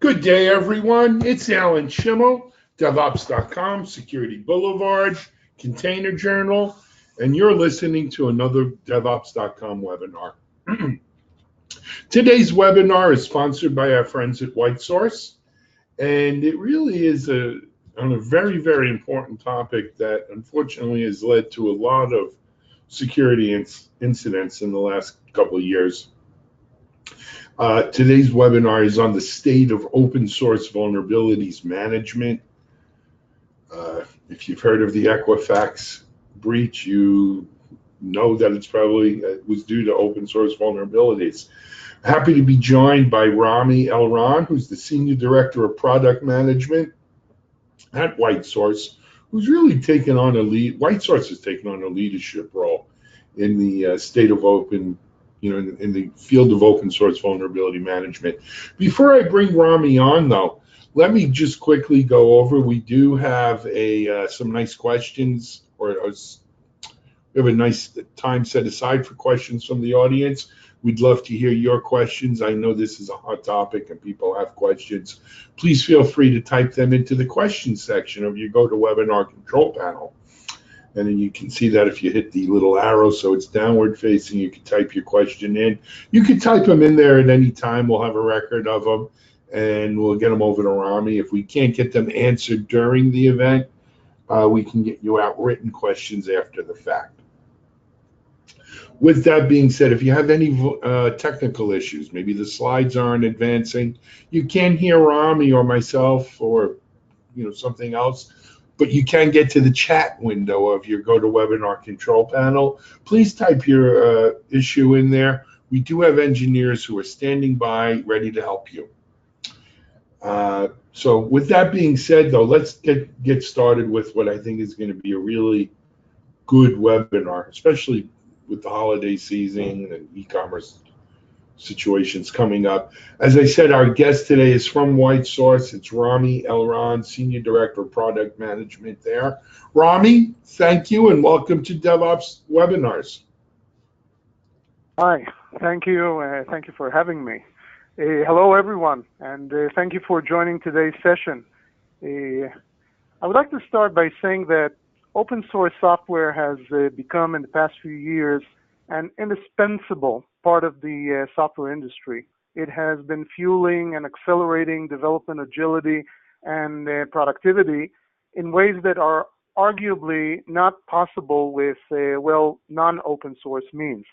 Good day, everyone. It's Alan Schimmel, DevOps.com, Security Boulevard, Container Journal, and you're listening to another DevOps.com webinar. Today's webinar is sponsored by our friends at WhiteSource, and it really is on a very, very important topic that unfortunately has led to a lot of security incidents in the last couple of years. Today's webinar is on the state of open source vulnerabilities management. If you've heard of the Equifax breach, you know that it's probably was due to open source vulnerabilities. Happy to be joined by Rami Elron, who's the Senior Director of Product Management at WhiteSource, who's really taken on WhiteSource has taken on a leadership role in the state of open, in the field of open source vulnerability management. Before I bring Rami on, though, let me just quickly go over. We do have some nice questions, or we have a nice time set aside for questions from the audience. We'd love to hear your questions. I know this is a hot topic and people have questions. Please feel free to type them into the questions section of your GoToWebinar control panel. And then you can see that if you hit the little arrow so it's downward facing, you can type your question in. You can type them in there at any time. We'll have a record of them and we'll get them over to Rami. If we can't get them answered during the event, we can get you out written questions after the fact. With that being said, if you have any technical issues, maybe the slides aren't advancing, you can hear Rami or myself or something else, but you can get to the chat window of your GoToWebinar control panel. Please type your issue in there. We do have engineers who are standing by, ready to help you. So with that being said, though, let's get started with what I think is going to be a really good webinar, especially with the holiday season and e-commerce situations coming up. As I said, our guest today is from WhiteSource. It's Rami Elron, Senior Director of Product Management there. Rami, thank you and welcome to DevOps Webinars. Hi, thank you. Thank you for having me. Hello, everyone, and thank you for joining today's session. I would like to start by saying that open source software has become in the past few years an indispensable part of the software industry. It has been fueling and accelerating development agility and productivity in ways that are arguably not possible with, non-open source means.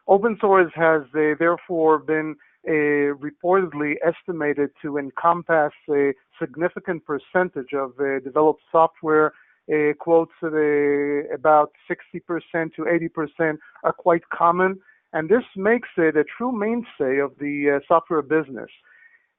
Open source has therefore been reportedly estimated to encompass a significant percentage of developed software. Quotes about 60% to 80% are quite common, and this makes it a true mainstay of the software business.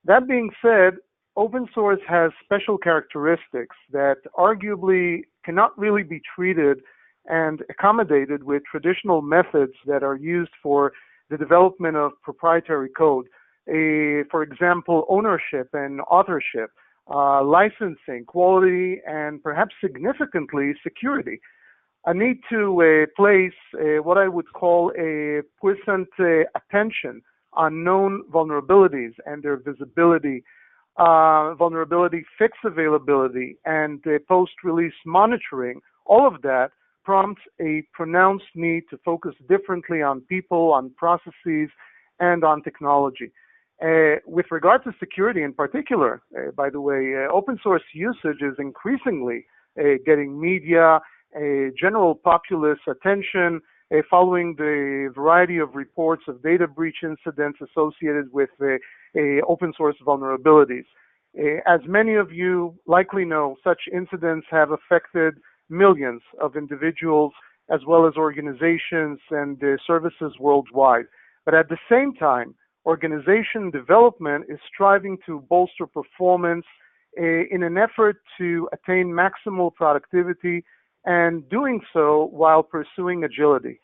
That being said, open source has special characteristics that arguably cannot really be treated and accommodated with traditional methods that are used for the development of proprietary code. For example, ownership and authorship, licensing, quality, and perhaps significantly, security. I need to place what I would call a puissant attention on known vulnerabilities and their visibility, vulnerability fix availability, and post-release monitoring. All of that prompts a pronounced need to focus differently on people, on processes, and on technology. With regard to security in particular, by the way, open source usage is increasingly getting media, general populace attention following the variety of reports of data breach incidents associated with open source vulnerabilities. As many of you likely know, such incidents have affected millions of individuals as well as organizations and services worldwide. But at the same time, organization development is striving to bolster performance in an effort to attain maximal productivity, and doing so while pursuing agility.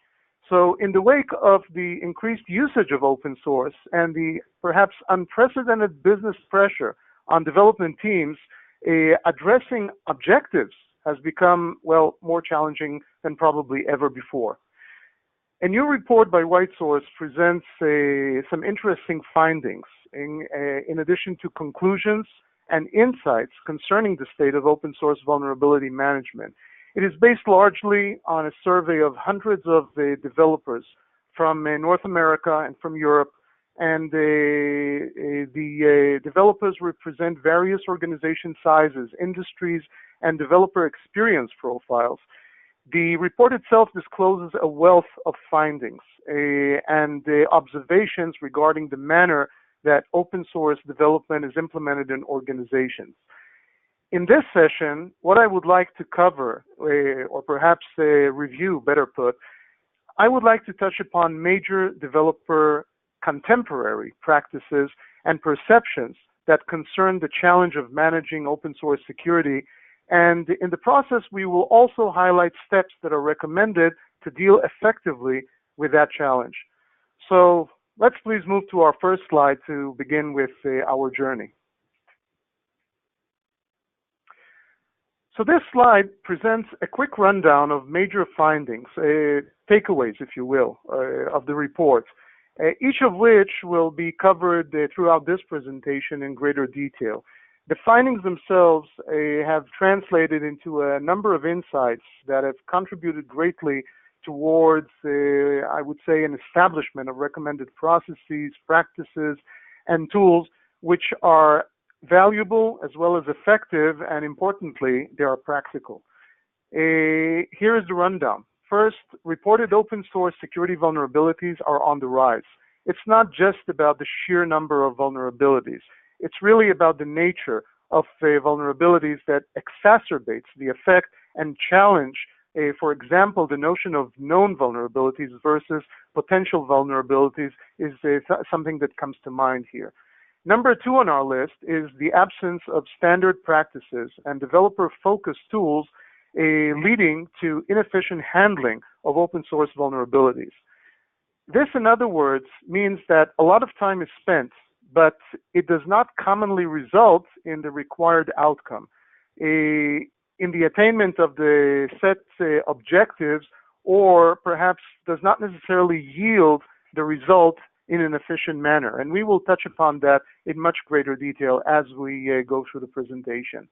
So in the wake of the increased usage of open source and the perhaps unprecedented business pressure on development teams, addressing objectives has become, more challenging than probably ever before. A new report by WhiteSource presents some interesting findings in addition to conclusions and insights concerning the state of open source vulnerability management. It is based largely on a survey of hundreds of developers from North America and from Europe, and the developers represent various organization sizes, industries, and developer experience profiles. The report itself discloses a wealth of findings and observations regarding the manner that open source development is implemented in organizations. In this session, what I would like to cover, or perhaps review, better put, I would like to touch upon major developer contemporary practices and perceptions that concern the challenge of managing open source security. And in the process, we will also highlight steps that are recommended to deal effectively with that challenge. So let's please move to our first slide to begin with our journey. So this slide presents a quick rundown of major findings, takeaways, if you will, of the report, each of which will be covered throughout this presentation in greater detail. The findings themselves have translated into a number of insights that have contributed greatly towards, I would say, an establishment of recommended processes, practices, and tools which are valuable as well as effective, and importantly, they are practical. Here is the rundown. First, reported open source security vulnerabilities are on the rise. It's not just about the sheer number of vulnerabilities. It's really about the nature of vulnerabilities that exacerbates the effect and challenge, for example, the notion of known vulnerabilities versus potential vulnerabilities is something that comes to mind here. Number two on our list is the absence of standard practices and developer-focused tools leading to inefficient handling of open source vulnerabilities. This, in other words, means that a lot of time is spent, but it does not commonly result in the required outcome, in the attainment of the set objectives, or perhaps does not necessarily yield the result in an efficient manner. And we will touch upon that in much greater detail as we go through the presentation.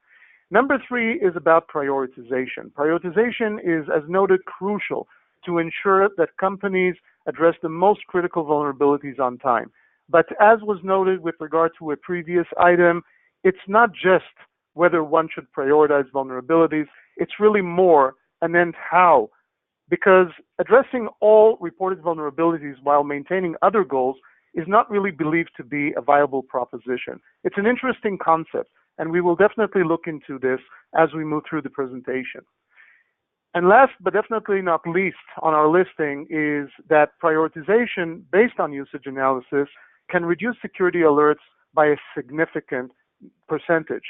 Number three is about prioritization. Prioritization is, as noted, crucial to ensure that companies address the most critical vulnerabilities on time. But as was noted with regard to a previous item, it's not just whether one should prioritize vulnerabilities, it's really more, and then how. Because addressing all reported vulnerabilities while maintaining other goals is not really believed to be a viable proposition. It's an interesting concept, and we will definitely look into this as we move through the presentation. And last but definitely not least on our listing is that prioritization based on usage analysis can reduce security alerts by a significant percentage.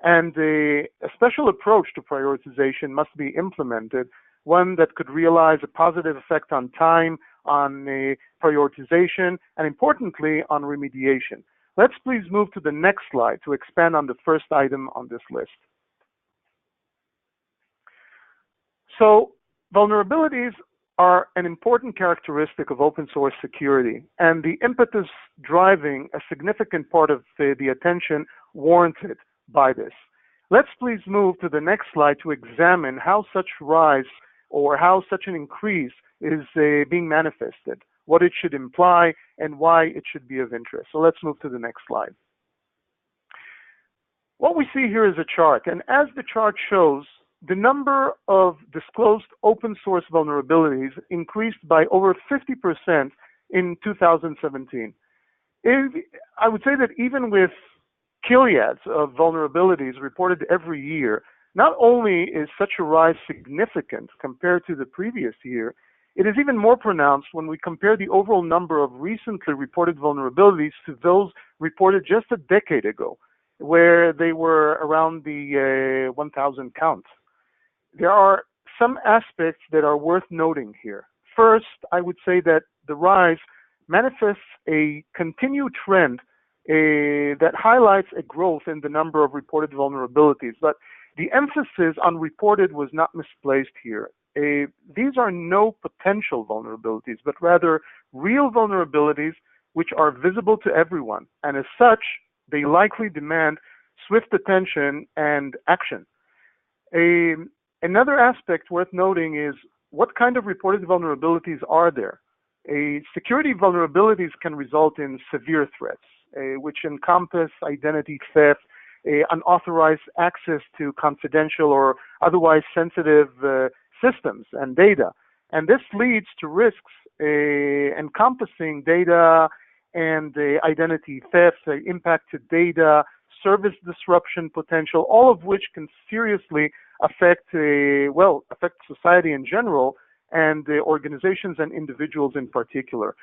And a special approach to prioritization must be implemented, one that could realize a positive effect on time, on prioritization, and importantly, on remediation. Let's please move to the next slide to expand on the first item on this list. So, vulnerabilities are an important characteristic of open source security, and the impetus driving a significant part of the attention warranted by this. Let's please move to the next slide to examine how such rise or how such an increase is being manifested, what it should imply, and why it should be of interest. So let's move to the next slide. What we see here is a chart, and as the chart shows, the number of disclosed open source vulnerabilities increased by over 50% in 2017. I would say that even with killiads of vulnerabilities reported every year, not only is such a rise significant compared to the previous year, it is even more pronounced when we compare the overall number of recently reported vulnerabilities to those reported just a decade ago, where they were around the 1,000 count. There are some aspects that are worth noting here. First, I would say that the rise manifests a continued trend that highlights a growth in the number of reported vulnerabilities, but the emphasis on reported was not misplaced here. these are no potential vulnerabilities, but rather real vulnerabilities which are visible to everyone, and as such, they likely demand swift attention and action. Another aspect worth noting is what kind of reported vulnerabilities are there? Security vulnerabilities can result in severe threats, which encompass identity theft, unauthorized access to confidential or otherwise sensitive systems and data. And this leads to risks encompassing data and identity theft, impact to data, service disruption potential, all of which can seriously affect society in general and organizations and individuals in particular.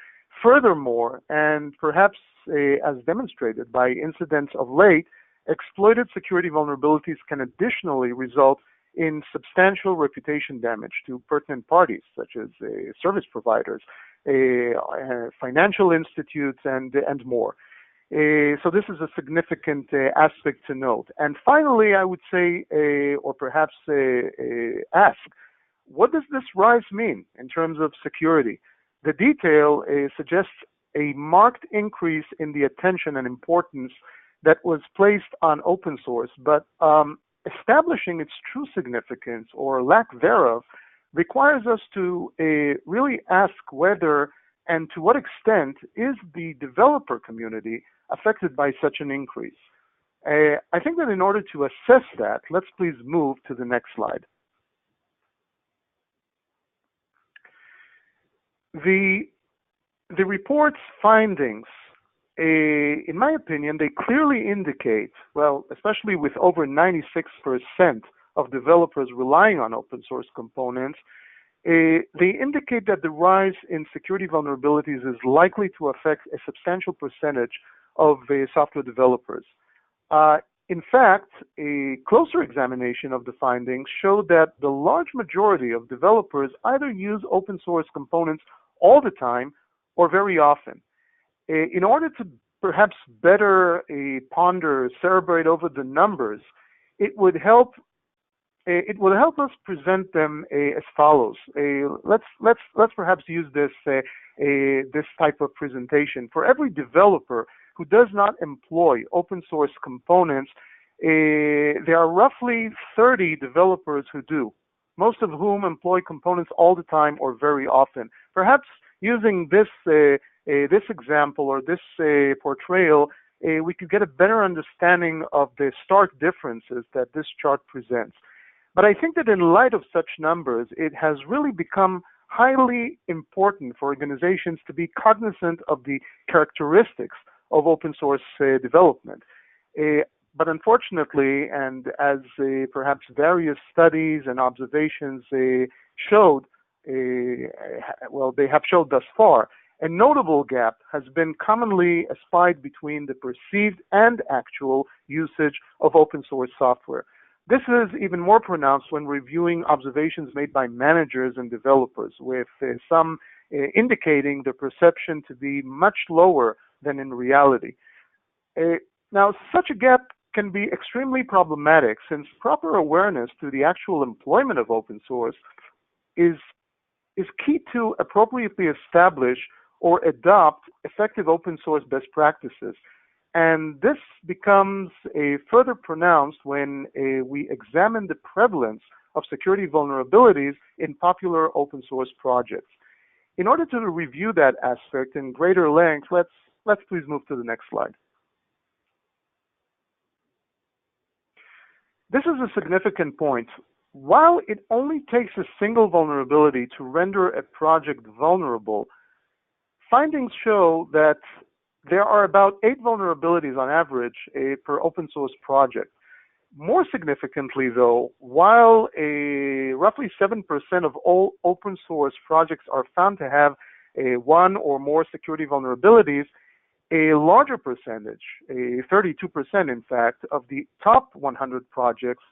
Furthermore, and perhaps as demonstrated by incidents of late, exploited security vulnerabilities can additionally result in substantial reputation damage to pertinent parties, such as service providers, financial institutes, and more. So this is a significant aspect to note. And finally, I would say, or perhaps ask, what does this rise mean in terms of security? The detail suggests a marked increase in the attention and importance that was placed on open source, but establishing its true significance or lack thereof requires us to really ask whether and to what extent is the developer community affected by such an increase. I think that in order to assess that, let's please move to the next slide. The report's findings, in my opinion, they clearly indicate, well, especially with over 96% of developers relying on open source components, they indicate that the rise in security vulnerabilities is likely to affect a substantial percentage of software developers. In fact, a closer examination of the findings showed that the large majority of developers either use open source components all the time or very often. In order to perhaps better cerebrate over the numbers, it would help us present them as follows. Let's perhaps use this type of presentation. For every developer who does not employ open source components, there are roughly 30 developers who do, most of whom employ components all the time or very often. Perhaps using this example or this portrayal, we could get a better understanding of the stark differences that this chart presents. But I think that in light of such numbers, it has really become highly important for organizations to be cognizant of the characteristics of open source development. But unfortunately, and as perhaps various studies and observations showed, they have showed thus far, a notable gap has been commonly espied between the perceived and actual usage of open source software. This is even more pronounced when reviewing observations made by managers and developers, with some indicating the perception to be much lower than in reality. Now, such a gap can be extremely problematic, since proper awareness to the actual employment of open source is key to appropriately establish or adopt effective open source best practices. And this becomes further pronounced when we examine the prevalence of security vulnerabilities in popular open source projects. In order to review that aspect in greater length, let's please move to the next slide. This is a significant point. While it only takes a single vulnerability to render a project vulnerable, findings show that there are about 8 vulnerabilities on average per open source project. More significantly, though, while roughly 7% of all open source projects are found to have one or more security vulnerabilities, a larger percentage, 32% in fact, of the top 100 projects,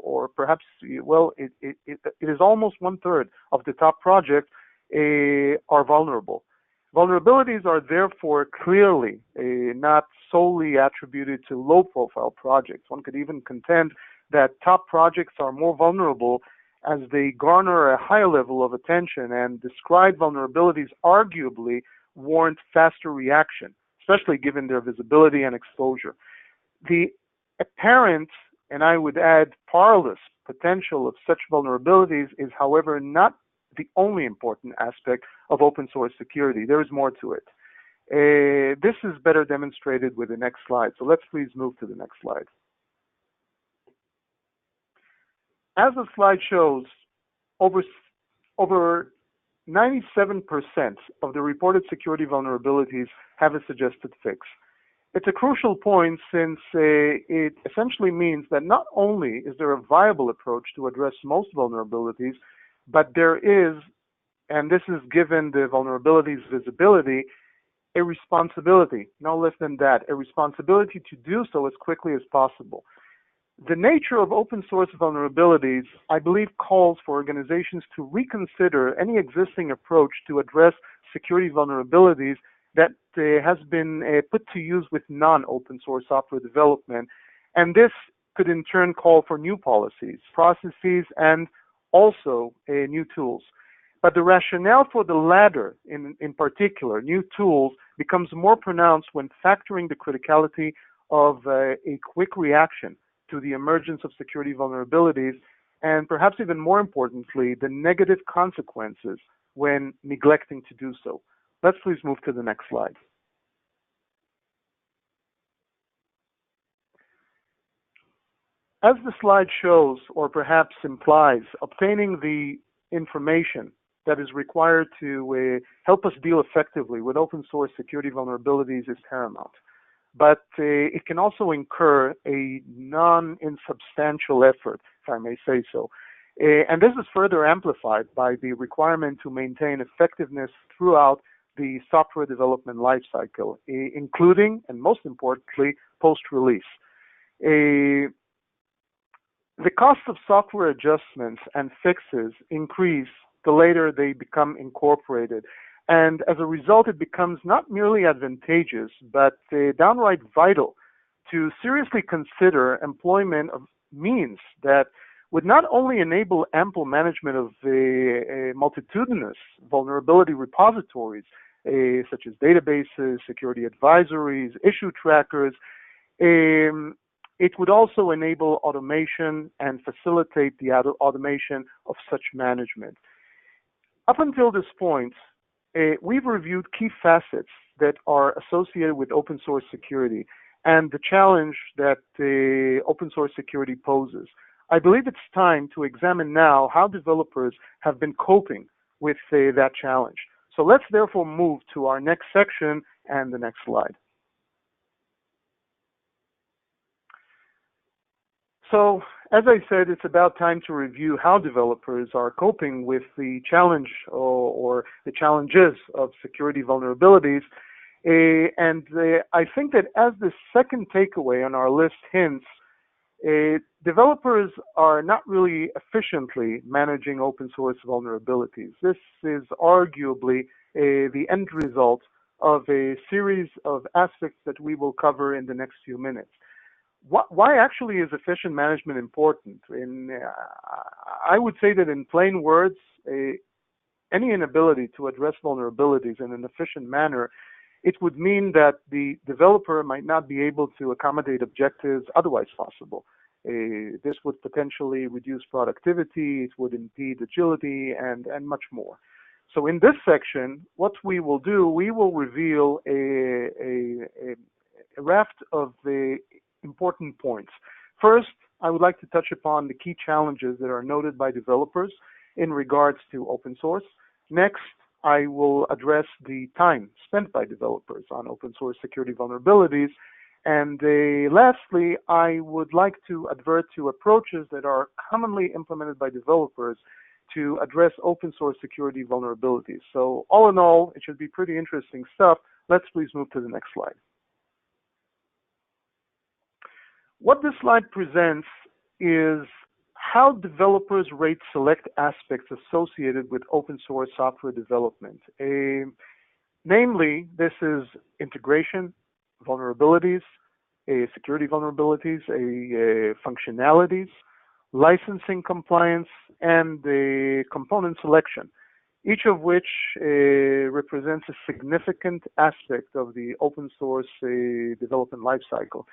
or perhaps, it is almost 1/3 of the top projects are vulnerable. Vulnerabilities are therefore clearly not solely attributed to low-profile projects. One could even contend that top projects are more vulnerable as they garner a higher level of attention, and described vulnerabilities arguably warrant faster reaction, especially given their visibility and exposure. The apparent, and I would add perilous, potential of such vulnerabilities is, however, not the only important aspect of open source security. There is more to it. This is better demonstrated with the next slide. So let's please move to the next slide. As the slide shows, over 97% of the reported security vulnerabilities have a suggested fix. It's a crucial point since it essentially means that not only is there a viable approach to address most vulnerabilities, but there is, and this is given the vulnerabilities visibility, a responsibility, no less than that, a responsibility to do so as quickly as possible. The nature of open source vulnerabilities, I believe, calls for organizations to reconsider any existing approach to address security vulnerabilities that has been put to use with non-open source software development. And this could in turn call for new policies, processes, and also new tools. But the rationale for the latter, in particular, new tools, becomes more pronounced when factoring the criticality of a quick reaction to the emergence of security vulnerabilities, and perhaps even more importantly, the negative consequences when neglecting to do so. Let's please move to the next slide. As the slide shows, or perhaps implies, obtaining the information that is required to help us deal effectively with open source security vulnerabilities is paramount. But it can also incur a non-insubstantial effort, if I may say so. And this is further amplified by the requirement to maintain effectiveness throughout the software development lifecycle, including, and most importantly, post-release. The cost of software adjustments and fixes increase the later they become incorporated. And as a result, it becomes not merely advantageous, but downright vital to seriously consider employment of means that would not only enable ample management of multitudinous vulnerability repositories, such as databases, security advisories, issue trackers. It would also enable automation and facilitate the automation of such management. Up until this point, we've reviewed key facets that are associated with open source security and the challenge that open source security poses. I believe it's time to examine now how developers have been coping with that challenge. So let's therefore move to our next section and the next slide. So, as I said, it's about time to review how developers are coping with the challenge or the challenges of security vulnerabilities. I think that as the second takeaway on our list hints, developers are not really efficiently managing open source vulnerabilities. This is arguably the end result of a series of aspects that we will cover in the next few minutes. Why actually is efficient management important? I would say that in plain words, any inability to address vulnerabilities in an efficient manner, it would mean that the developer might not be able to accommodate objectives otherwise possible. This would potentially reduce productivity, it would impede agility, and much more. So in this section, what we will do, we will reveal a raft of the important points. First, I would like to touch upon the key challenges that are noted by developers in regards to open source. Next, I will address the time spent by developers on open source security vulnerabilities. And lastly, I would like to advert to approaches that are commonly implemented by developers to address open source security vulnerabilities. So all in all, it should be pretty interesting stuff. Let's please move to the next slide. What this slide presents is how developers rate select aspects associated with open source software development. Namely, this is integration, vulnerabilities, security vulnerabilities, functionalities, licensing compliance, and component selection, each of which represents a significant aspect of the open source development lifecycle.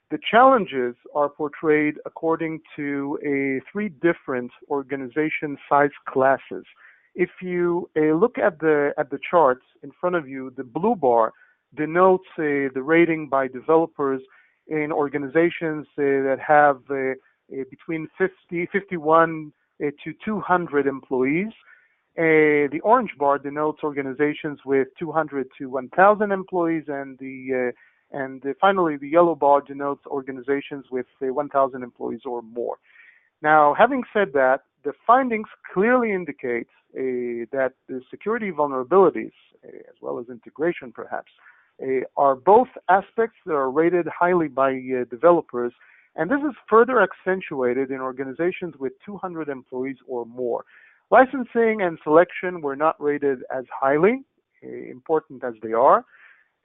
The challenges are portrayed according to three different organization size classes. If you look at the charts in front of you, the blue bar denotes the rating by developers in organizations that have between 51 to 200 employees. The orange bar denotes organizations with 200 to 1,000 employees, and finally the yellow bar denotes organizations with 1,000 employees or more. Now, having said that, the findings clearly indicate that the security vulnerabilities, as well as integration perhaps, are both aspects that are rated highly by developers, and this is further accentuated in organizations with 200 employees or more. Licensing and selection were not rated as highly, important as they are.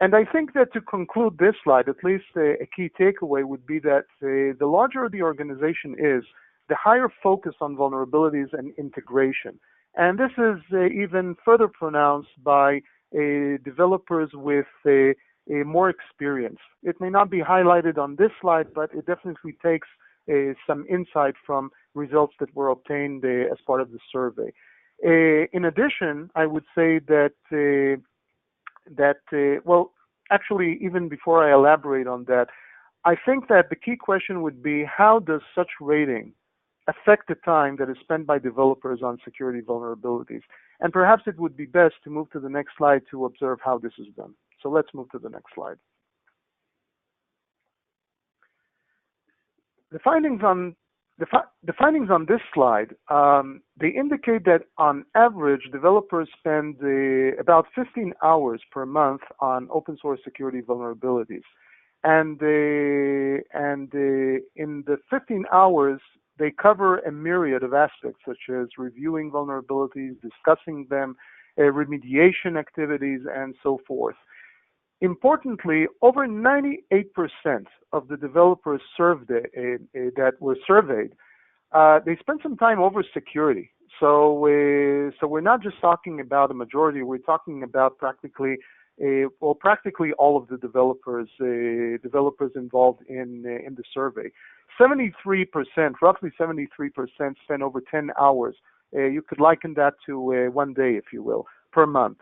And I think that to conclude this slide, at least a key takeaway would be that the larger the organization is, the higher focus on vulnerabilities and integration. And this is even further pronounced by developers with more experience. It may not be highlighted on this slide, but it definitely takes some insight from results that were obtained as part of the survey. In addition, I would say that, well, actually, even before I elaborate on that, I think that the key question would be, how does such rating affect the time that is spent by developers on security vulnerabilities? And perhaps it would be best to move to the next slide to observe how this is done. So let's move to the next slide. The findings on this slide, they indicate that on average, developers spend about 15 hours per month on open source security vulnerabilities. And in the 15 hours, they cover a myriad of aspects, such as reviewing vulnerabilities, discussing them, remediation activities, and so forth. Importantly, over 98% of the developers that were surveyed, they spent some time over security. So we're not just talking about a majority. We're talking about practically all of the developers involved in the survey. 73%, roughly 73%, spent over 10 hours. You could liken that to 1 day, if you will, per month.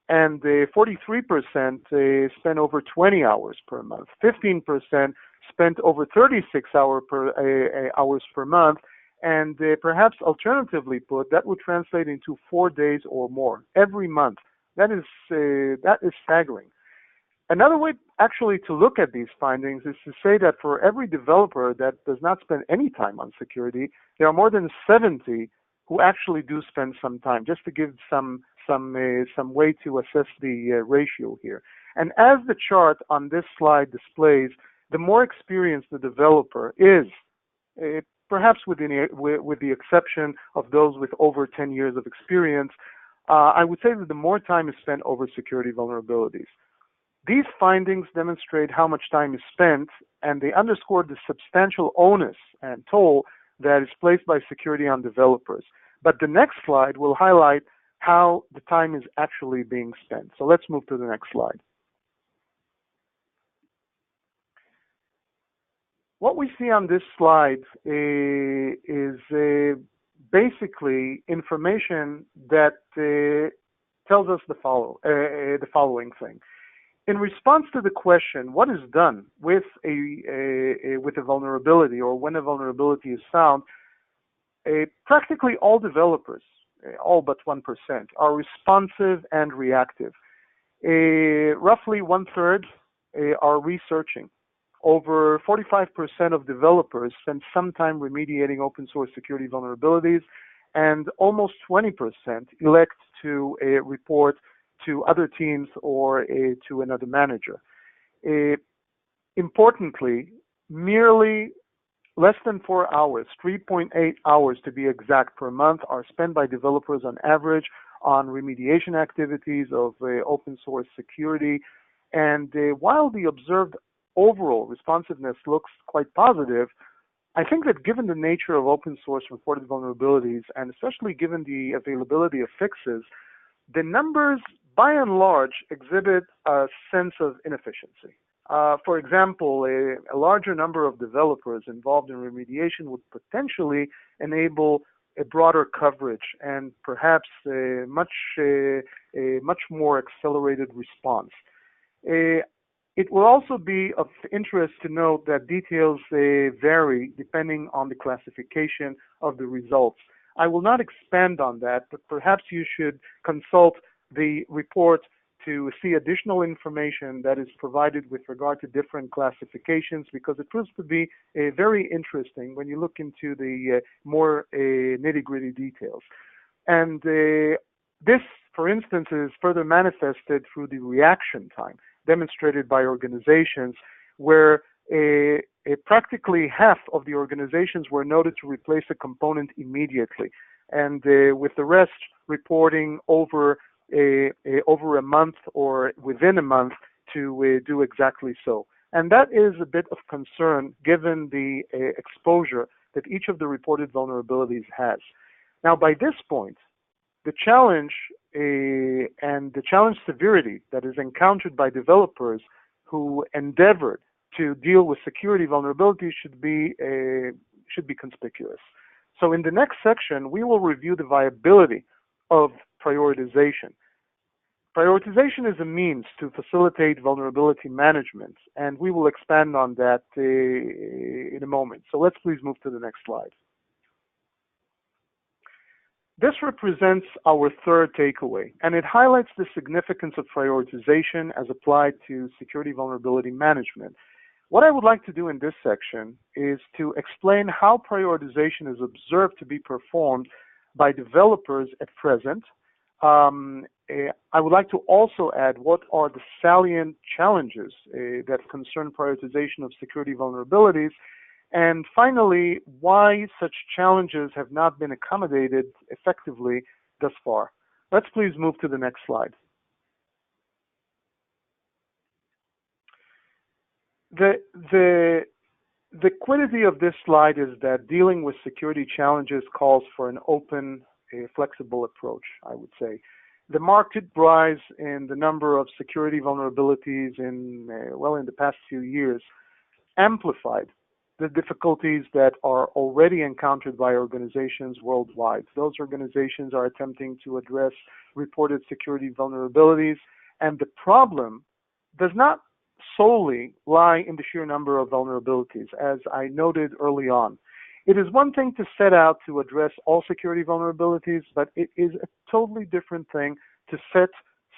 And 43% spent over 20 hours per month. 15% spent over 36 hours per month. And perhaps alternatively put, that would translate into 4 days or more every month. That is staggering. Another way actually to look at these findings is to say that for every developer that does not spend any time on security, there are more than 70 who actually do spend some time, just to give some way to assess the ratio here. And as the chart on this slide displays, the more experienced the developer is, perhaps with the exception of those with over 10 years of experience, I would say that the more time is spent over security vulnerabilities. These findings demonstrate how much time is spent, and they underscore the substantial onus and toll that is placed by security on developers. But the next slide will highlight how the time is actually being spent. So let's move to the next slide. What we see on this slide is basically information that tells us the following thing. In response to the question, what is done with a vulnerability, or when a vulnerability is found, practically all developers, all but 1%, are responsive and reactive. Roughly 1/3 are researching. Over 45% of developers spend some time remediating open source security vulnerabilities, and almost 20% elect to report to other teams or to another manager. Importantly, merely less than 4 hours, 3.8 hours to be exact, per month are spent by developers on average on remediation activities of open source security. And while the observed overall responsiveness looks quite positive, I think that given the nature of open source reported vulnerabilities, and especially given the availability of fixes, the numbers by and large exhibit a sense of inefficiency. For example, a larger number of developers involved in remediation would potentially enable a broader coverage and perhaps a much more accelerated response. It will also be of interest to note that details vary depending on the classification of the results. I will not expand on that, but perhaps you should consult the report to see additional information that is provided with regard to different classifications, because it proves to be very interesting when you look into the more nitty-gritty details. And this, for instance, is further manifested through the reaction time demonstrated by organizations, where practically half of the organizations were noted to replace a component immediately, and with the rest reporting over a month or within a month to do exactly so. And that is a bit of concern given the exposure that each of the reported vulnerabilities has. Now, by this point, the challenge and the challenge severity that is encountered by developers who endeavored to deal with security vulnerabilities should be conspicuous. So in the next section, we will review the viability of prioritization. Prioritization is a means to facilitate vulnerability management, and we will expand on that in a moment. So let's please move to the next slide. This represents our third takeaway, and it highlights the significance of prioritization as applied to security vulnerability management. What I would like to do in this section is to explain how prioritization is observed to be performed by developers at present. I would like to also add what are the salient challenges that concern prioritization of security vulnerabilities, and finally, why such challenges have not been accommodated effectively thus far. Let's please move to the next slide. The quiddity of this slide is that dealing with security challenges calls for an open, flexible approach, I would say. The marked rise in the number of security vulnerabilities in the past few years amplified the difficulties that are already encountered by organizations worldwide. Those organizations are attempting to address reported security vulnerabilities, and the problem does not solely lie in the sheer number of vulnerabilities, as I noted early on. It is one thing to set out to address all security vulnerabilities, but it is a totally different thing to set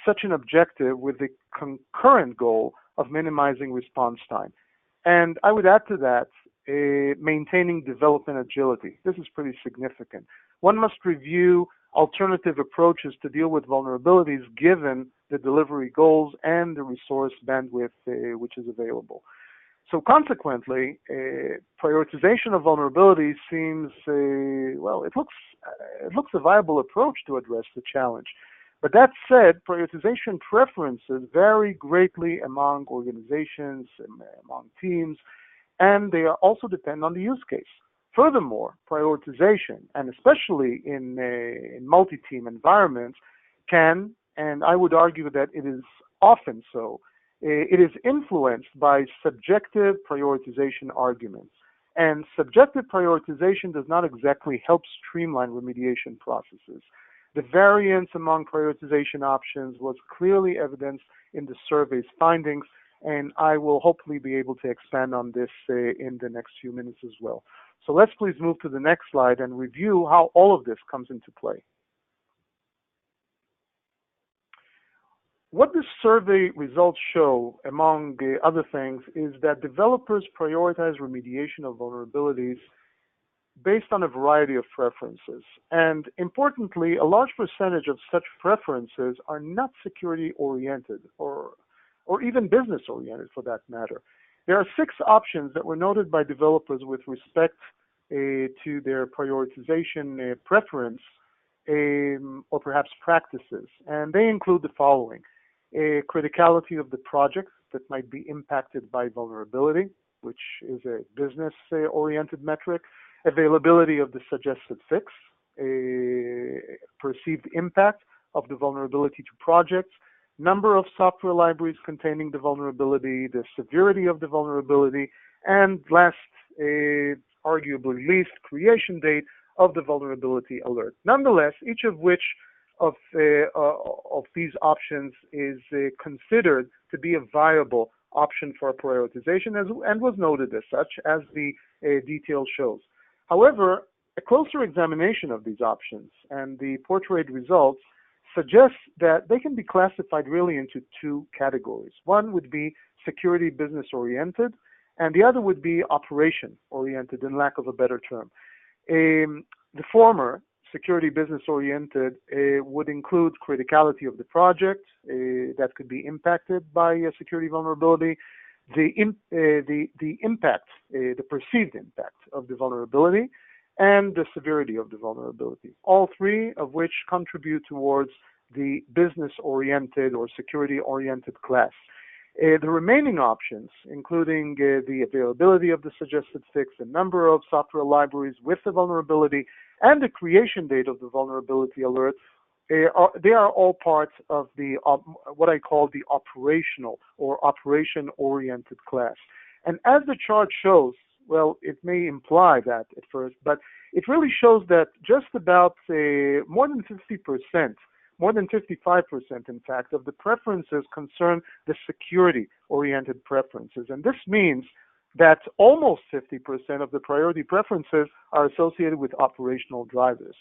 such an objective with the concurrent goal of minimizing response time. And I would add to that, maintaining development agility. This is pretty significant. One must review alternative approaches to deal with vulnerabilities given the delivery goals and the resource bandwidth which is available. So consequently, prioritization of vulnerabilities seems, it looks a viable approach to address the challenge. But that said, prioritization preferences vary greatly among organizations, among teams, and they also depend on the use case. Furthermore, prioritization, and especially in multi-team environments, can, and I would argue that it is often so, it is influenced by subjective prioritization arguments. And subjective prioritization does not exactly help streamline remediation processes. The variance among prioritization options was clearly evidenced in the survey's findings, and I will hopefully be able to expand on this in the next few minutes as well. So let's please move to the next slide and review how all of this comes into play. What the survey results show, among other things, is that developers prioritize remediation of vulnerabilities based on a variety of preferences. And importantly, a large percentage of such preferences are not security-oriented or even business-oriented for that matter. There are 6 options that were noted by developers with respect to their prioritization preference or perhaps practices. And they include the following: criticality of the project that might be impacted by vulnerability, which is a business-oriented metric, availability of the suggested fix, perceived impact of the vulnerability to projects, number of software libraries containing the vulnerability, the severity of the vulnerability, and last, arguably least, creation date of the vulnerability alert. Nonetheless, each of which of these options is considered to be a viable option for prioritization and was noted as such, as the detail shows. However, a closer examination of these options and the portrayed results suggests that they can be classified really into two categories. One would be security business oriented, and the other would be operation oriented, in lack of a better term. The former, security business oriented, would include criticality of the project that could be impacted by a security vulnerability, the impact, the perceived impact of the vulnerability, and the severity of the vulnerability, all three of which contribute towards the business-oriented or security-oriented class. The remaining options, including the availability of the suggested fix, the number of software libraries with the vulnerability, and the creation date of the vulnerability alert, they are all parts of the what I call the operational or operation-oriented class. And as the chart shows, well, it may imply that at first, but it really shows that just about more than 50%, more than 55%, in fact, of the preferences concern the security-oriented preferences. And this means that almost 50% of the priority preferences are associated with operational drivers.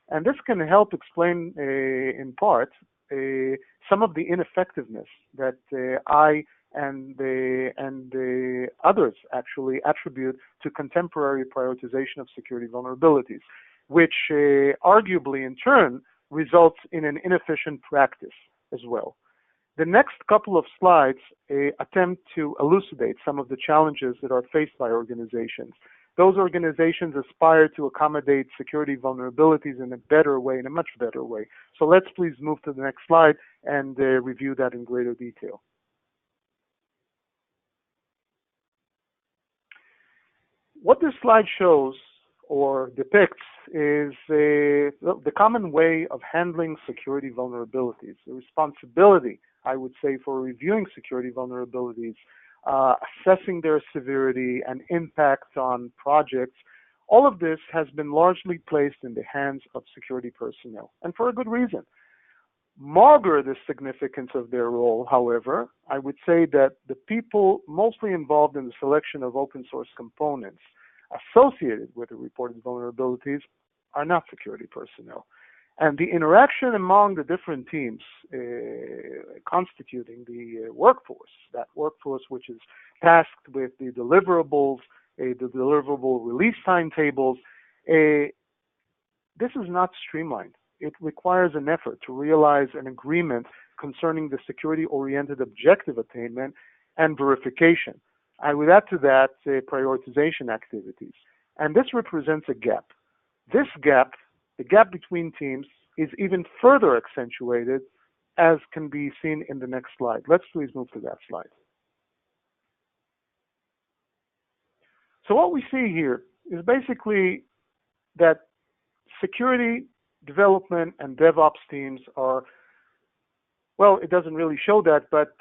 And this can help explain, in part, some of the ineffectiveness that I and others actually attribute to contemporary prioritization of security vulnerabilities, which arguably in turn results in an inefficient practice as well. The next couple of slides attempt to elucidate some of the challenges that are faced by organizations. Those organizations aspire to accommodate security vulnerabilities in a better way, in a much better way. So let's please move to the next slide and review that in greater detail. What this slide shows or depicts is the common way of handling security vulnerabilities, the responsibility, I would say, for reviewing security vulnerabilities, assessing their severity and impact on projects. All of this has been largely placed in the hands of security personnel, and for a good reason. Maugre the significance of their role, however, I would say that the people mostly involved in the selection of open source components associated with the reported vulnerabilities are not security personnel. And the interaction among the different teams constituting the workforce, that workforce which is tasked with the deliverables, the deliverable release timetables, this is not streamlined. It requires an effort to realize an agreement concerning the security-oriented objective attainment and verification. I would add to that prioritization activities. And this represents a gap. This gap, the gap between teams, is even further accentuated, as can be seen in the next slide. Let's please move to that slide. So what we see here is basically that security development and DevOps teams are, well, it doesn't really show that, but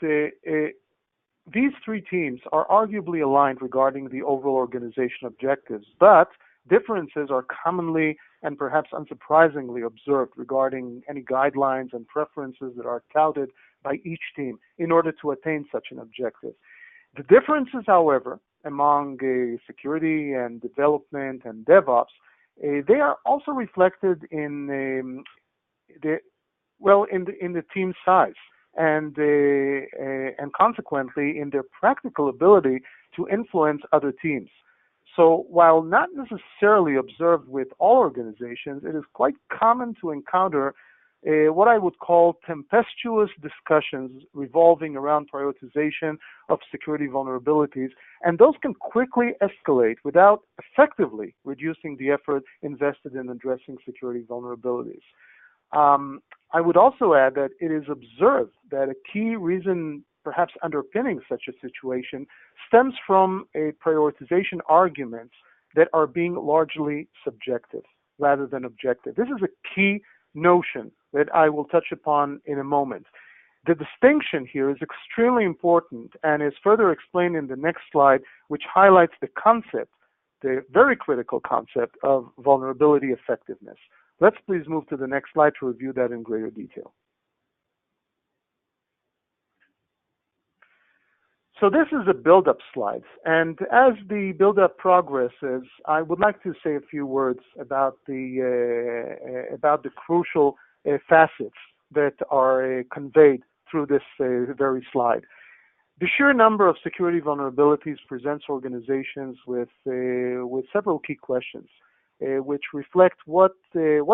these three teams are arguably aligned regarding the overall organization objectives, but differences are commonly and perhaps unsurprisingly observed regarding any guidelines and preferences that are touted by each team in order to attain such an objective. The differences, however, among security and development and DevOps, they are also reflected in the team size and consequently in their practical ability to influence other teams. So while not necessarily observed with all organizations, it is quite common to encounter what I would call tempestuous discussions revolving around prioritization of security vulnerabilities, and those can quickly escalate without effectively reducing the effort invested in addressing security vulnerabilities. I would also add that it is observed that a key reason perhaps underpinning such a situation stems from a prioritization arguments that are being largely subjective rather than objective. This is a key notion that I will touch upon in a moment. The distinction here is extremely important and is further explained in the next slide, which highlights the concept, the very critical concept of vulnerability effectiveness. Let's please move to the next slide to review that in greater detail. So this is a build-up slide, and as the build-up progresses, I would like to say a few words about the crucial facets that are conveyed through this very slide. The sheer number of security vulnerabilities presents organizations with several key questions, which reflect what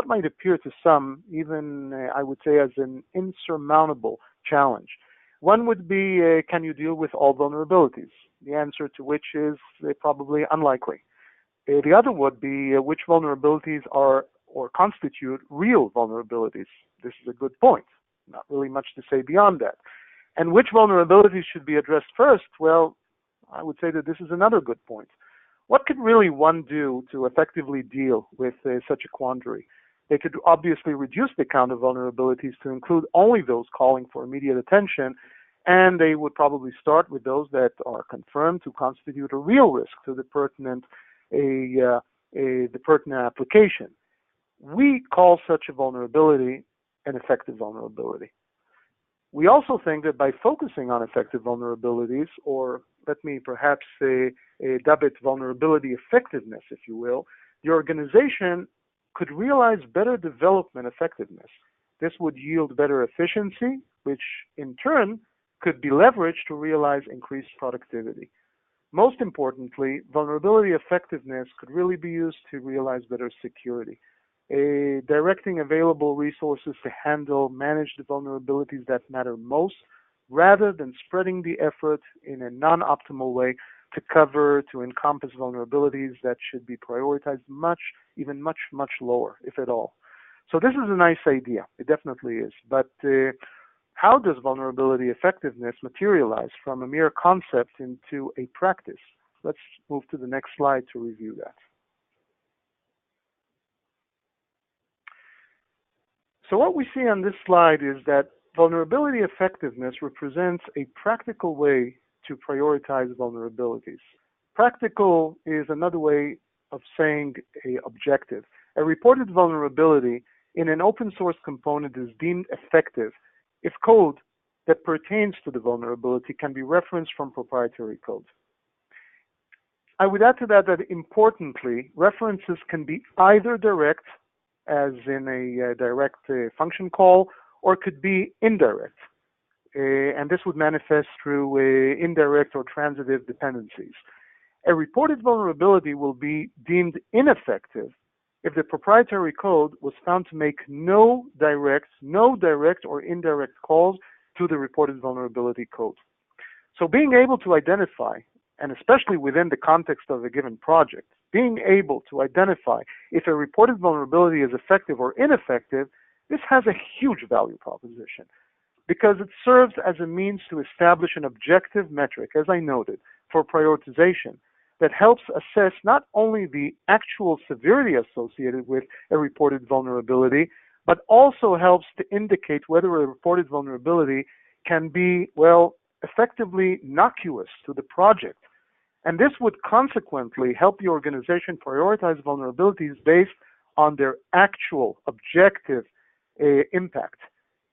might appear to some, even I would say, as an insurmountable challenge. One would be, can you deal with all vulnerabilities? The answer to which is probably unlikely. The other would be, which vulnerabilities are or constitute real vulnerabilities? This is a good point. Not really much to say beyond that. And which vulnerabilities should be addressed first? Well, I would say that this is another good point. What could really one do to effectively deal with such a quandary? They could obviously reduce the count of vulnerabilities to include only those calling for immediate attention, and they would probably start with those that are confirmed to constitute a real risk to the pertinent application. We call such a vulnerability an effective vulnerability. We also think that by focusing on effective vulnerabilities, or let me perhaps dub it vulnerability effectiveness, if you will, the organization could realize better development effectiveness. This would yield better efficiency, which in turn could be leveraged to realize increased productivity. Most importantly, vulnerability effectiveness could really be used to realize better security. Directing available resources to handle, manage the vulnerabilities that matter most, rather than spreading the effort in a non-optimal way to encompass vulnerabilities that should be prioritized much lower, if at all. So this is a nice idea. It definitely is. But how does vulnerability effectiveness materialize from a mere concept into a practice? Let's move to the next slide to review that. So what we see on this slide is that vulnerability effectiveness represents a practical way to prioritize vulnerabilities. Practical is another way of saying objective. A reported vulnerability in an open source component is deemed effective if code that pertains to the vulnerability can be referenced from proprietary code. I would add to that importantly, references can be either direct, as in a direct function call, or could be indirect. And this would manifest through indirect or transitive dependencies. A reported vulnerability will be deemed ineffective if the proprietary code was found to make no direct or indirect calls to the reported vulnerability code. So being able to identify, and especially within the context of a given project, being able to identify if a reported vulnerability is effective or ineffective, this has a huge value proposition because it serves as a means to establish an objective metric, as I noted, for prioritization that helps assess not only the actual severity associated with a reported vulnerability, but also helps to indicate whether a reported vulnerability can be, well, effectively innocuous to the project. And this would consequently help the organization prioritize vulnerabilities based on their actual objective impact.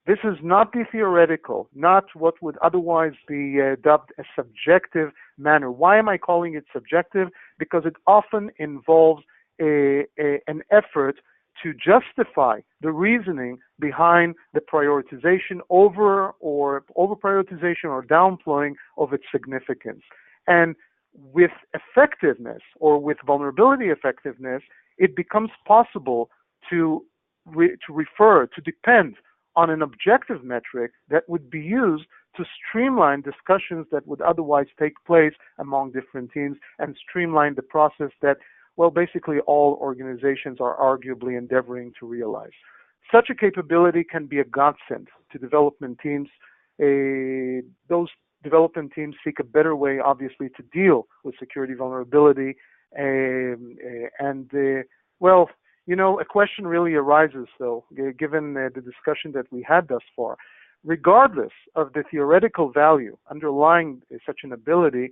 This is not the theoretical, not what would otherwise be dubbed a subjective manner. Why am I calling it subjective? Because it often involves an effort to justify the reasoning behind the prioritization over prioritization or downplaying of its significance. And with effectiveness or with vulnerability effectiveness, it becomes possible to depend on an objective metric that would be used to streamline discussions that would otherwise take place among different teams and streamline the process that, well, basically all organizations are arguably endeavoring to realize. Such a capability can be a godsend to development teams. Those development teams seek a better way, obviously, to deal with security vulnerability. Well, a question really arises, though, given the discussion that we had thus far. Regardless of the theoretical value underlying such an ability,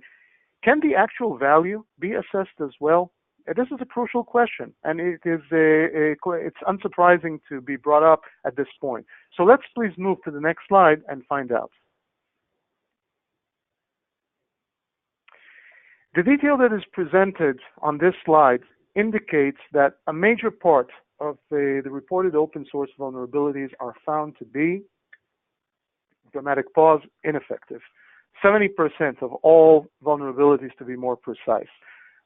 can the actual value be assessed as well? This is a crucial question, and it's unsurprising to be brought up at this point. So let's please move to the next slide and find out. The detail that is presented on this slide indicates that a major part of the reported open source vulnerabilities are found to be, dramatic pause, ineffective. 70% of all vulnerabilities, to be more precise.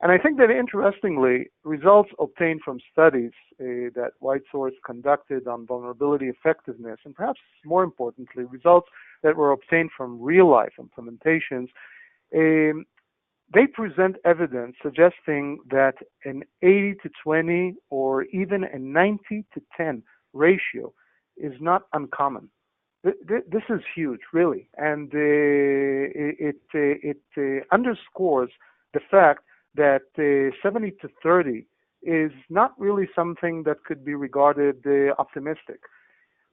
And I think that, interestingly, results obtained from studies that WhiteSource conducted on vulnerability effectiveness, and perhaps more importantly, results that were obtained from real-life implementations, they present evidence suggesting that an 80-20 or even a 90-10 ratio is not uncommon. This is huge, really, and it underscores the fact that 70-30 is not really something that could be regarded optimistic.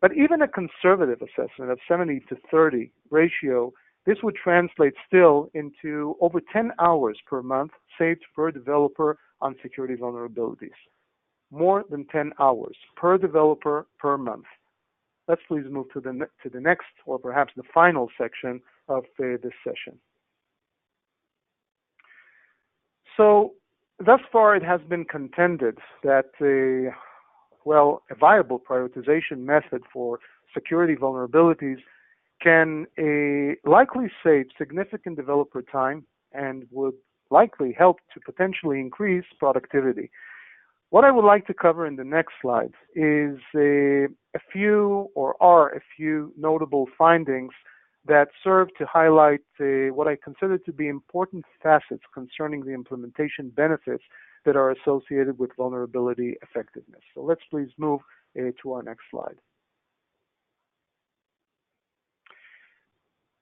But even a conservative assessment of 70-30 ratio, this would translate still into over 10 hours per month saved per developer on security vulnerabilities. More than 10 hours per developer per month. Let's please move to the next, or perhaps the final section of this session. So, thus far it has been contended that, a viable prioritization method for security vulnerabilities can likely save significant developer time and would likely help to potentially increase productivity. What I would like to cover in the next slide is a few notable findings that serve to highlight what I consider to be important facets concerning the implementation benefits that are associated with vulnerability effectiveness. So let's please move to our next slide.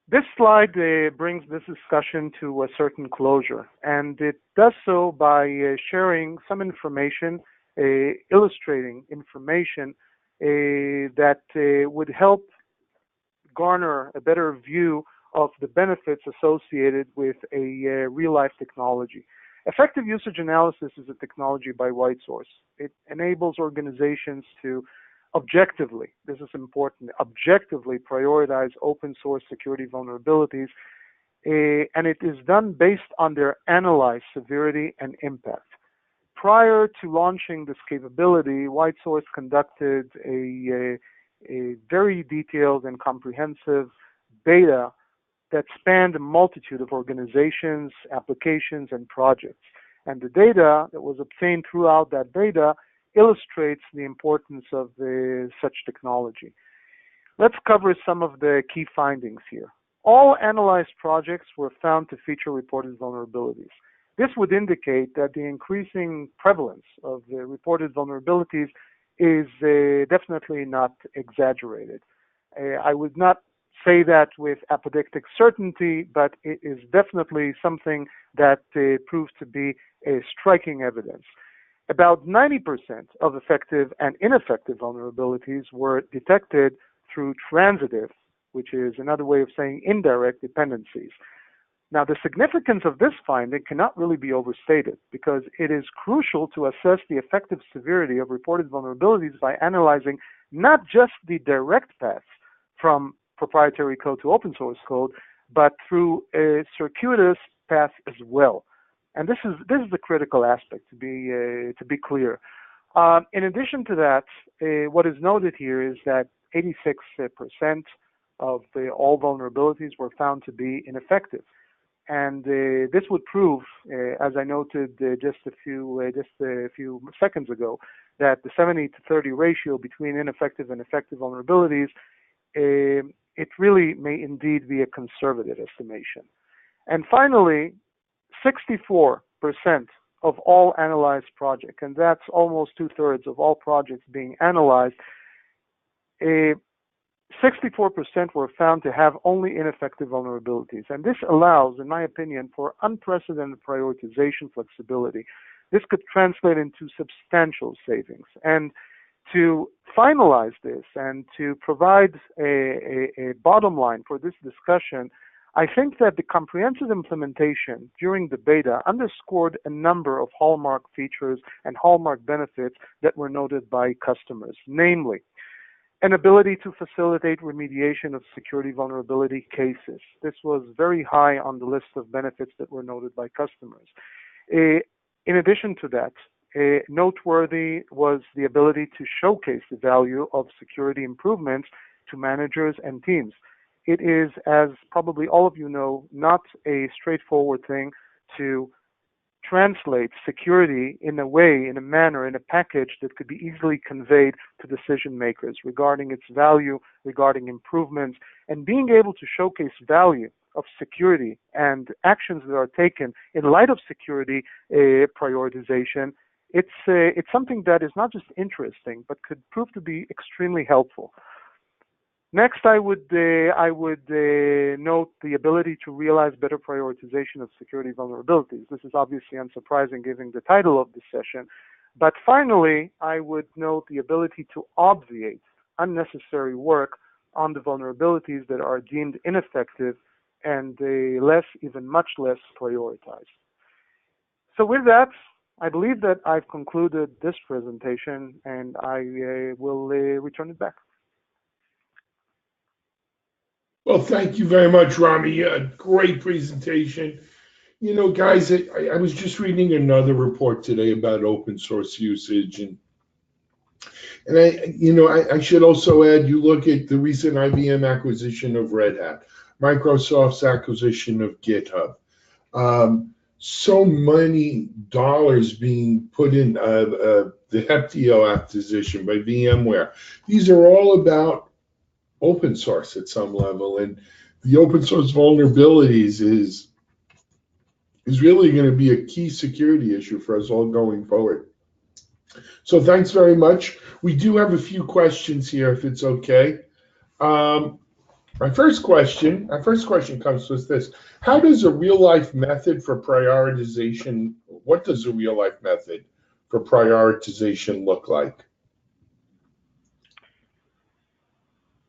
This slide brings this discussion to a certain closure, and it does so by sharing some information, illustrating information that would help garner a better view of the benefits associated with a real-life technology. Effective usage analysis is a technology by WhiteSource. It enables organizations to objectively, this is important, objectively prioritize open source security vulnerabilities, and it is done based on their analyzed severity and impact. Prior to launching this capability, WhiteSource conducted a very detailed and comprehensive beta that spanned a multitude of organizations, applications, and projects. And the data that was obtained throughout that beta illustrates the importance of such technology. Let's cover some of the key findings here. All analyzed projects were found to feature reported vulnerabilities. This would indicate that the increasing prevalence of the reported vulnerabilities is definitely not exaggerated. I would not say that with apodictic certainty, but it is definitely something that proves to be striking evidence. About 90% of effective and ineffective vulnerabilities were detected through transitive, which is another way of saying indirect dependencies. Now, the significance of this finding cannot really be overstated because it is crucial to assess the effective severity of reported vulnerabilities by analyzing not just the direct paths from proprietary code to open source code, but through a circuitous path as well. And this is the critical aspect to be clear. In addition to that, what is noted here is that 86% of all vulnerabilities were found to be ineffective. And this would prove, as I noted just a few seconds ago, that the 70-30 ratio between ineffective and effective vulnerabilities, it really may indeed be a conservative estimation. And finally, 64% of all analyzed projects, and that's almost 2/3 of all projects being analyzed, 64% were found to have only ineffective vulnerabilities. And this allows, in my opinion, for unprecedented prioritization flexibility. This could translate into substantial savings. And to finalize this and to provide a bottom line for this discussion, I think that the comprehensive implementation during the beta underscored a number of hallmark features and hallmark benefits that were noted by customers, namely, an ability to facilitate remediation of security vulnerability cases. This was very high on the list of benefits that were noted by customers. In addition to that, noteworthy was the ability to showcase the value of security improvements to managers and teams. It is, as probably all of you know, not a straightforward thing to translate security in a way, in a manner, in a package that could be easily conveyed to decision makers regarding its value, regarding improvements, and being able to showcase value of security and actions that are taken in light of security prioritization. It's something that is not just interesting, but could prove to be extremely helpful. Next, I would note the ability to realize better prioritization of security vulnerabilities. This is obviously unsurprising given the title of the session. But finally, I would note the ability to obviate unnecessary work on the vulnerabilities that are deemed ineffective and even much less prioritized. So with that, I believe that I've concluded this presentation, and I will return it back. Well, thank you very much, Rami. A great presentation. You know, guys, I was just reading another report today about open source usage, and I should also add, you look at the recent IBM acquisition of Red Hat, Microsoft's acquisition of GitHub. So many dollars being put in the Heptio acquisition by VMware. These are all about open source at some level, and the open source vulnerabilities is really going to be a key security issue for us all going forward. So thanks very much. We do have a few questions here, if it's okay. My first question comes with this: how does a real-life method for prioritization? What does a real-life method for prioritization look like?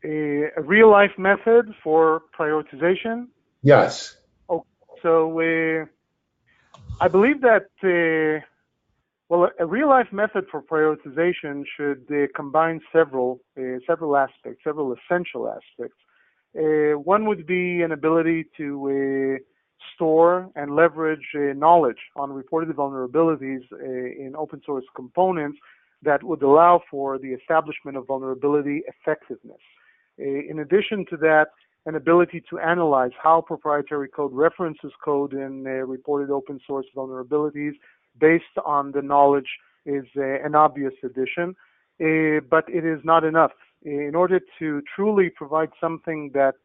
A real-life method for prioritization? Yes. Oh, so I believe that a real-life method for prioritization should combine several aspects, several essential aspects. One would be an ability to store and leverage knowledge on reported vulnerabilities in open source components that would allow for the establishment of vulnerability effectiveness. In addition to that, an ability to analyze how proprietary code references code in reported open source vulnerabilities based on the knowledge is an obvious addition, but it is not enough. In order to truly provide something that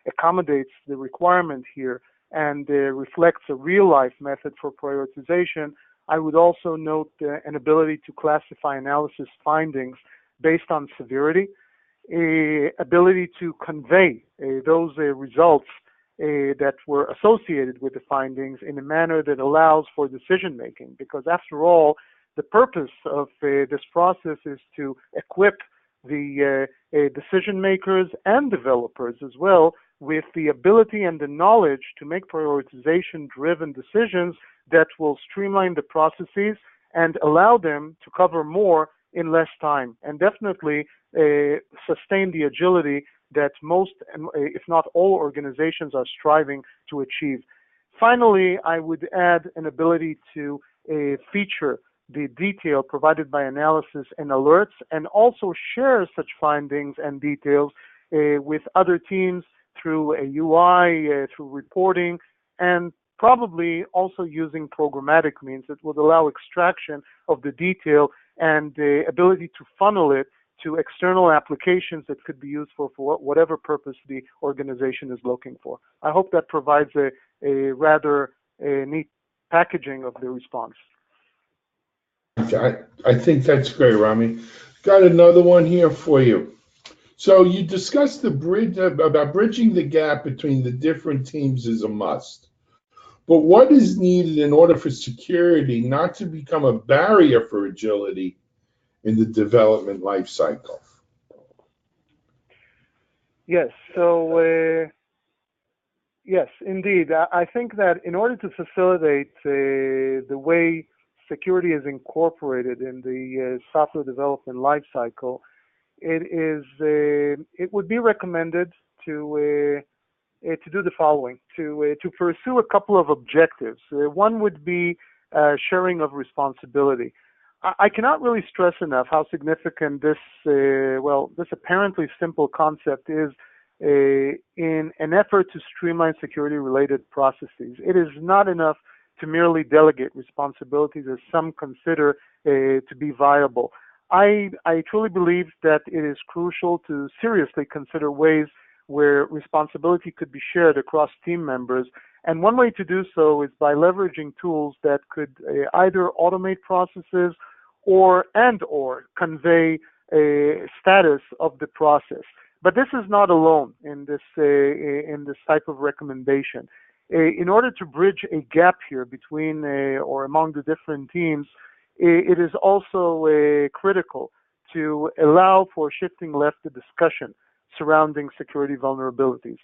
accommodates the requirement here and reflects a real-life method for prioritization, I would also note an ability to classify analysis findings based on severity, ability to convey those results that were associated with the findings in a manner that allows for decision making. Because after all, the purpose of this process is to equip the decision makers and developers as well with the ability and the knowledge to make prioritization driven decisions that will streamline the processes and allow them to cover more in less time, and definitely sustain the agility that most, if not all, organizations are striving to achieve. Finally, I would add an ability to feature the detail provided by analysis and alerts, and also share such findings and details with other teams through a UI, through reporting, and probably also using programmatic means that would allow extraction of the detail and the ability to funnel it to external applications that could be used for whatever purpose the organization is looking for. I hope that provides a rather neat packaging of the response. I think that's great, Rami. Got another one here for you. So you discussed the bridge about bridging the gap between the different teams is a must. But what is needed in order for security not to become a barrier for agility in the development life cycle? Yes. So yes, indeed. I think that in order to facilitate the way security is incorporated in the software development lifecycle, it would be recommended to do the following: to pursue a couple of objectives. One would be sharing of responsibility. I cannot really stress enough how significant this apparently simple concept is in an effort to streamline security-related processes. It is not enough to merely delegate responsibilities, as some consider to be viable. I truly believe that it is crucial to seriously consider ways where responsibility could be shared across team members. And one way to do so is by leveraging tools that could either automate processes or convey a status of the process. But this is not alone in this type of recommendation. In order to bridge a gap here between or among the different teams, it is also critical to allow for shifting left the discussion surrounding security vulnerabilities.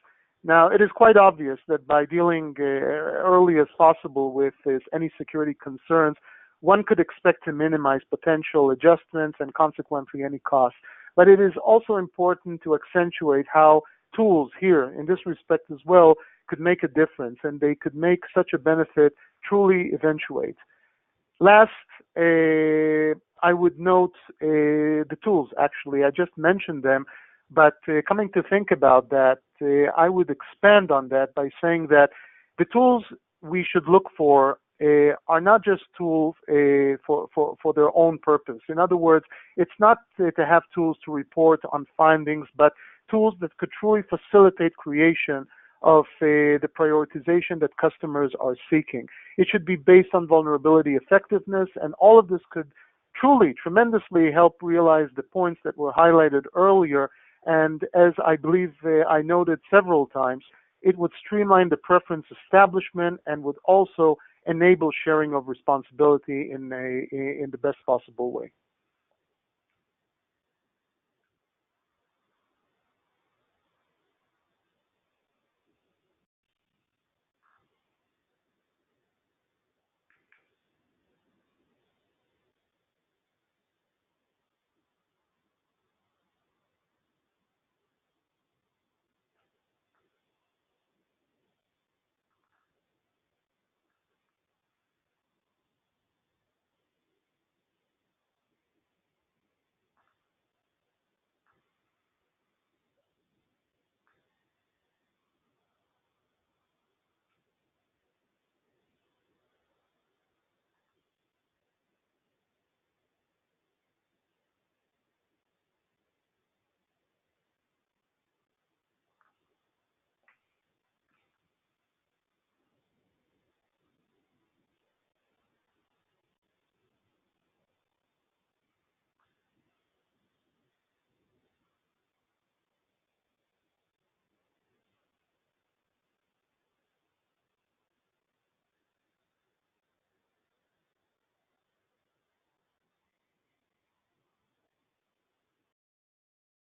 Now, it is quite obvious that by dealing early as possible with any security concerns, one could expect to minimize potential adjustments and consequently any costs. But it is also important to accentuate how tools here, in this respect as well, could make a difference, and they could make such a benefit truly eventuate. Last, I would note the tools, actually. I just mentioned them, but coming to think about that, I would expand on that by saying that the tools we should look for are not just tools for their own purpose. In other words, it's not to have tools to report on findings, but tools that could truly facilitate creation of the prioritization that customers are seeking. It should be based on vulnerability effectiveness, and all of this could truly, tremendously help realize the points that were highlighted earlier. And as I believe I noted several times, it would streamline the preference establishment and would also enable sharing of responsibility in the best possible way.